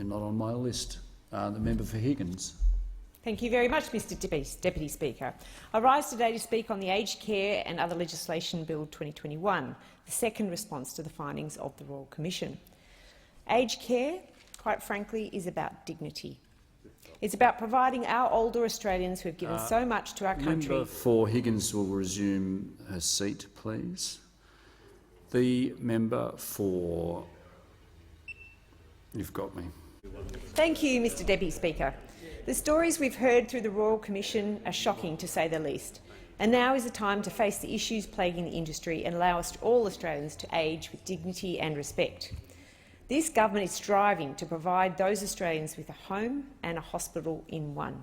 You're not on my list. The member for Higgins. Thank you very much, Mr Deputy Speaker. I rise today to speak on the Aged Care and Other Legislation Bill 2021, the second response to the findings of the Royal Commission. Aged care, quite frankly, is about dignity. It's about providing our older Australians who have given so much to our country. Member for Higgins will resume her seat, please. The member for... You've got me. Thank you, Mr Deputy Speaker. The stories we've heard through the Royal Commission are shocking, to say the least. And now is the time to face the issues plaguing the industry and allow all Australians to age with dignity and respect. This government is striving to provide those Australians with a home and a hospital in one.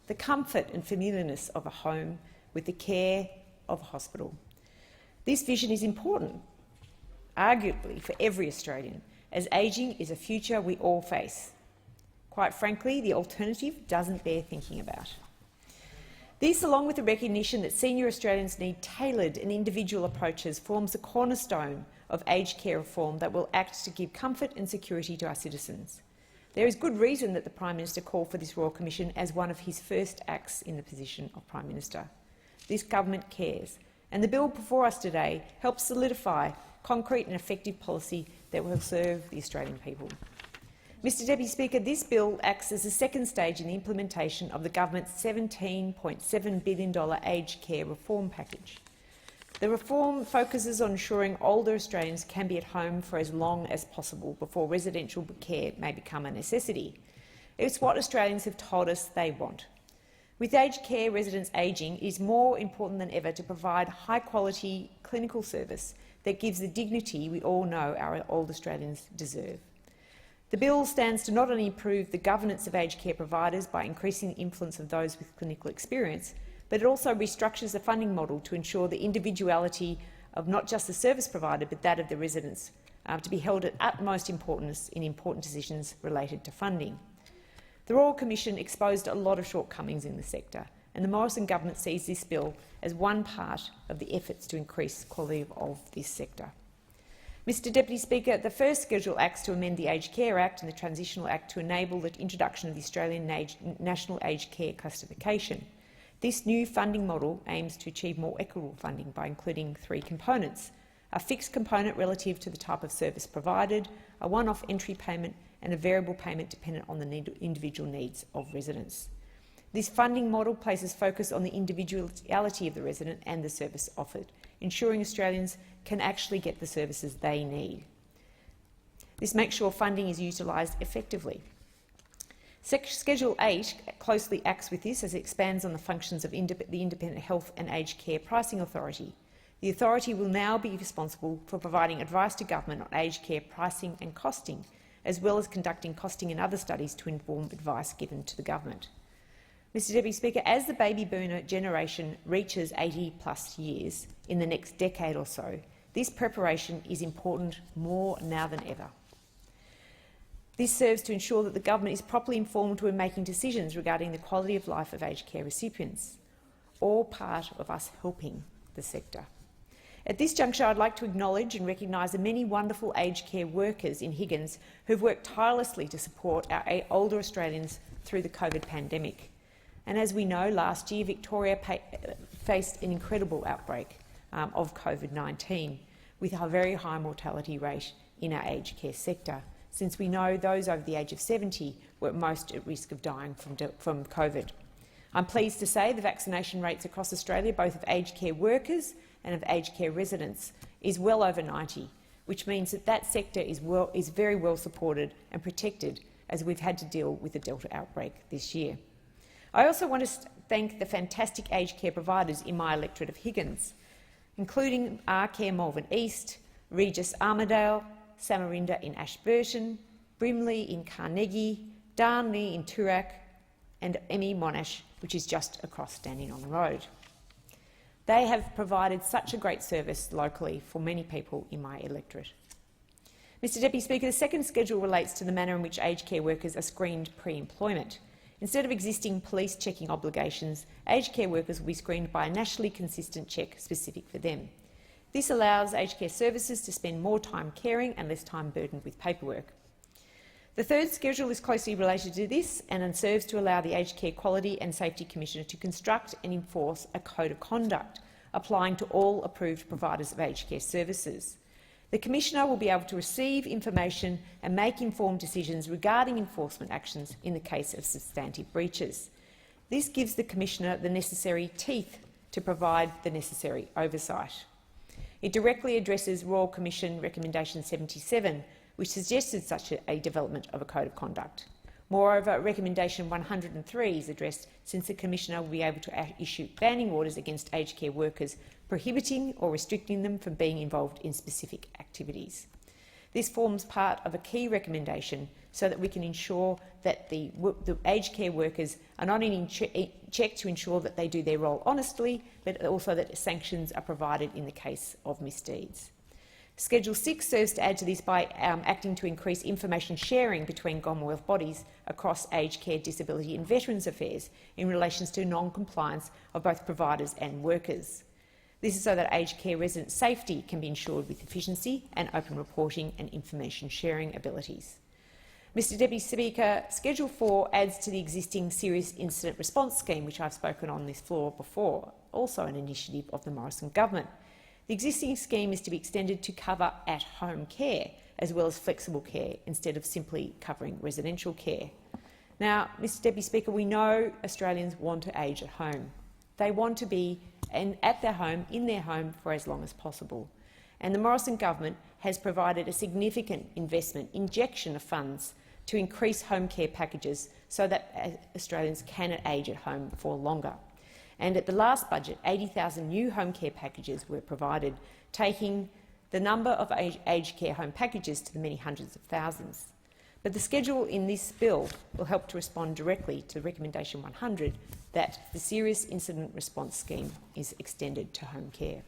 The comfort and familiarness of a home with the care of a hospital. This vision is important, arguably for every Australian, as ageing is a future we all face. Quite frankly, the alternative doesn't bear thinking about. This, along with the recognition that senior Australians need tailored and individual approaches, forms the cornerstone of aged care reform that will act to give comfort and security to our citizens. There is good reason that the Prime Minister called for this Royal Commission as one of his first acts in the position of Prime Minister. This government cares, and the bill before us today helps solidify concrete and effective policy that will serve the Australian people. Mr Deputy Speaker, this bill acts as the second stage in the implementation of the government's $17.7 billion aged care reform package. The reform focuses on ensuring older Australians can be at home for as long as possible before residential care may become a necessity. It's what Australians have told us they want. With aged care residents ageing, it is more important than ever to provide high-quality clinical service that gives the dignity we all know our old Australians deserve. The bill stands to not only improve the governance of aged care providers by increasing the influence of those with clinical experience, but it also restructures the funding model to ensure the individuality of not just the service provider but that of the residents to be held at utmost importance in important decisions related to funding. The Royal Commission exposed a lot of shortcomings in the sector, and the Morrison government sees this bill as one part of the efforts to increase the quality of this sector. Mr Deputy Speaker, the first schedule acts to amend the Aged Care Act and the Transitional Act to enable the introduction of the Australian National Aged Care Classification. This new funding model aims to achieve more equitable funding by including three components: a fixed component relative to the type of service provided, a one-off entry payment and a variable payment dependent on the individual needs of residents. This funding model places focus on the individuality of the resident and the service offered, ensuring Australians can actually get the services they need. This makes sure funding is utilised effectively. Schedule 8 closely acts with this as it expands on the functions of the Independent Health and Aged Care Pricing Authority. The authority will now be responsible for providing advice to government on aged care pricing and costing, as well as conducting costing and other studies to inform advice given to the government. Mr Deputy Speaker, as the baby boomer generation reaches 80+ years in the next decade or so, this preparation is important more now than ever. This serves to ensure that the government is properly informed when making decisions regarding the quality of life of aged care recipients, all part of us helping the sector. At this juncture, I'd like to acknowledge and recognise the many wonderful aged care workers in Higgins who have worked tirelessly to support our older Australians through the COVID pandemic. And as we know, last year Victoria faced an incredible outbreak of COVID-19, with a very high mortality rate in our aged care sector, since we know those over the age of 70 were most at risk of dying from COVID. I'm pleased to say the vaccination rates across Australia, both of aged care workers and of aged care residents, is well over 90, which means that that sector is very well supported and protected as we've had to deal with the Delta outbreak this year. I also want to thank the fantastic aged care providers in my electorate of Higgins, including Arcare Malvern East, Regis Armidale, Samarinda in Ashburton, Brimley in Carnegie, Darnley in Toorak, and Emmy Monash, which is just across Dandenong Road. They have provided such a great service locally for many people in my electorate. Mr Deputy Speaker, the second schedule relates to the manner in which aged care workers are screened pre-employment. Instead of existing police checking obligations, aged care workers will be screened by a nationally consistent check specific for them. This allows aged care services to spend more time caring and less time burdened with paperwork. The third schedule is closely related to this and serves to allow the Aged Care Quality and Safety Commissioner to construct and enforce a code of conduct applying to all approved providers of aged care services. The Commissioner will be able to receive information and make informed decisions regarding enforcement actions in the case of substantive breaches. This gives the Commissioner the necessary teeth to provide the necessary oversight. It directly addresses Royal Commission Recommendation 77, which suggested such a development of a code of conduct. Moreover, Recommendation 103 is addressed, since the Commissioner will be able to issue banning orders against aged care workers, prohibiting or restricting them from being involved in specific activities. This forms part of a key recommendation so that we can ensure that the aged care workers are not only checked to ensure that they do their role honestly, but also that sanctions are provided in the case of misdeeds. Schedule 6 serves to add to this by acting to increase information sharing between Commonwealth bodies across aged care, disability and veterans affairs in relation to non-compliance of both providers and workers. This is so that aged care resident safety can be ensured with efficiency and open reporting and information sharing abilities. Mr Deputy Speaker, Schedule 4 adds to the existing Serious Incident Response Scheme, which I've spoken on this floor before, also an initiative of the Morrison government. The existing scheme is to be extended to cover at-home care as well as flexible care, instead of simply covering residential care. Now, Mr Deputy Speaker, we know Australians want to age at home. They want to be at their home, in their home, for as long as possible. And the Morrison government has provided a significant injection of funds to increase home care packages so that Australians can age at home for longer. And at the last budget, 80,000 new home care packages were provided, taking the number of aged care home packages to the many hundreds of thousands. But the schedule in this bill will help to respond directly to Recommendation 100 that the Serious Incident Response Scheme is extended to home care.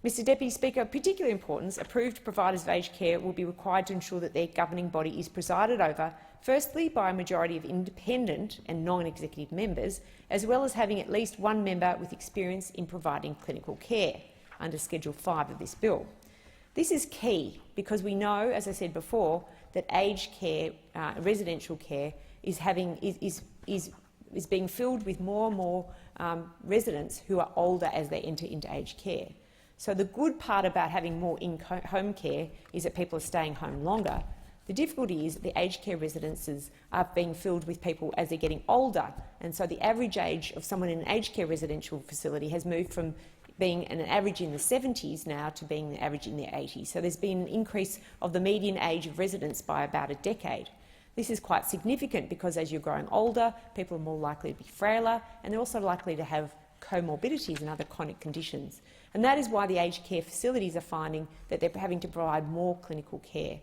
Mr Deputy Speaker, of particular importance, approved providers of aged care will be required to ensure that their governing body is presided over, firstly by a majority of independent and non-executive members, as well as having at least one member with experience in providing clinical care, under Schedule 5 of this bill. This is key because we know, as I said before, that aged care, residential care, is being filled with more and more residents who are older as they enter into aged care. So the good part about having more in-home care is that people are staying home longer. The difficulty is that the aged care residences are being filled with people as they're getting older, and so the average age of someone in an aged care residential facility has moved from being an average in the 70s now to being the average in their 80s. So there's been an increase of the median age of residents by about a decade. This is quite significant because as you're growing older, people are more likely to be frailer, and they're also likely to have comorbidities and other chronic conditions. And that is why the aged care facilities are finding that they're having to provide more clinical care.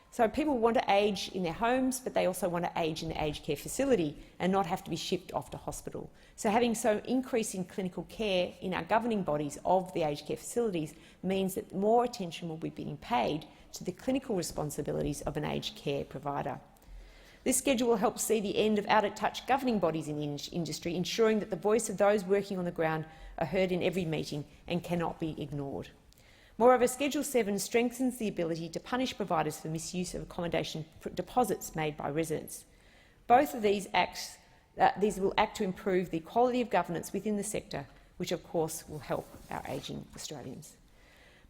So people want to age in their homes, but they also want to age in the aged care facility and not have to be shipped off to hospital. So having increasing clinical care in our governing bodies of the aged care facilities means that more attention will be being paid to the clinical responsibilities of an aged care provider. This schedule will help see the end of out-of-touch governing bodies in the industry, ensuring that the voice of those working on the ground are heard in every meeting and cannot be ignored. Moreover, Schedule 7 strengthens the ability to punish providers for misuse of accommodation deposits made by residents. Both of these will act to improve the quality of governance within the sector, which of course will help our ageing Australians.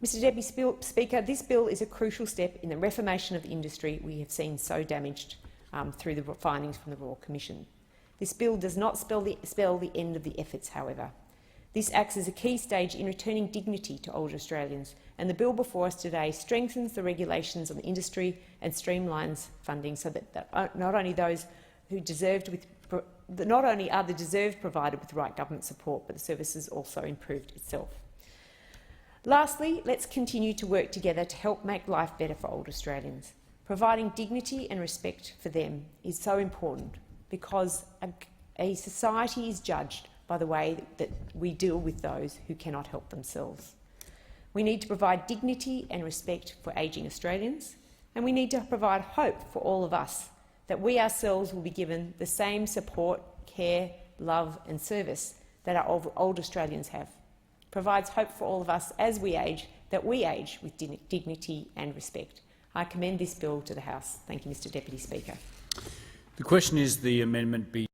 Mr Deputy Speaker, this bill is a crucial step in the reformation of the industry we have seen so damaged through the findings from the Royal Commission. This bill does not spell the end of the efforts, however. This acts as a key stage in returning dignity to older Australians, and the bill before us today strengthens the regulations on the industry and streamlines funding so that not only are the deserved provided with the right government support, but the service is also improved itself. Lastly, let's continue to work together to help make life better for older Australians. Providing dignity and respect for them is so important because a society is judged by the way that we deal with those who cannot help themselves. We need to provide dignity and respect for ageing Australians, and we need to provide hope for all of us that we ourselves will be given the same support, care, love and service that our old Australians have. It provides hope for all of us as we age, that we age with dignity and respect. I commend this bill to the House. Thank you, Mr Deputy Speaker. The question is the amendment be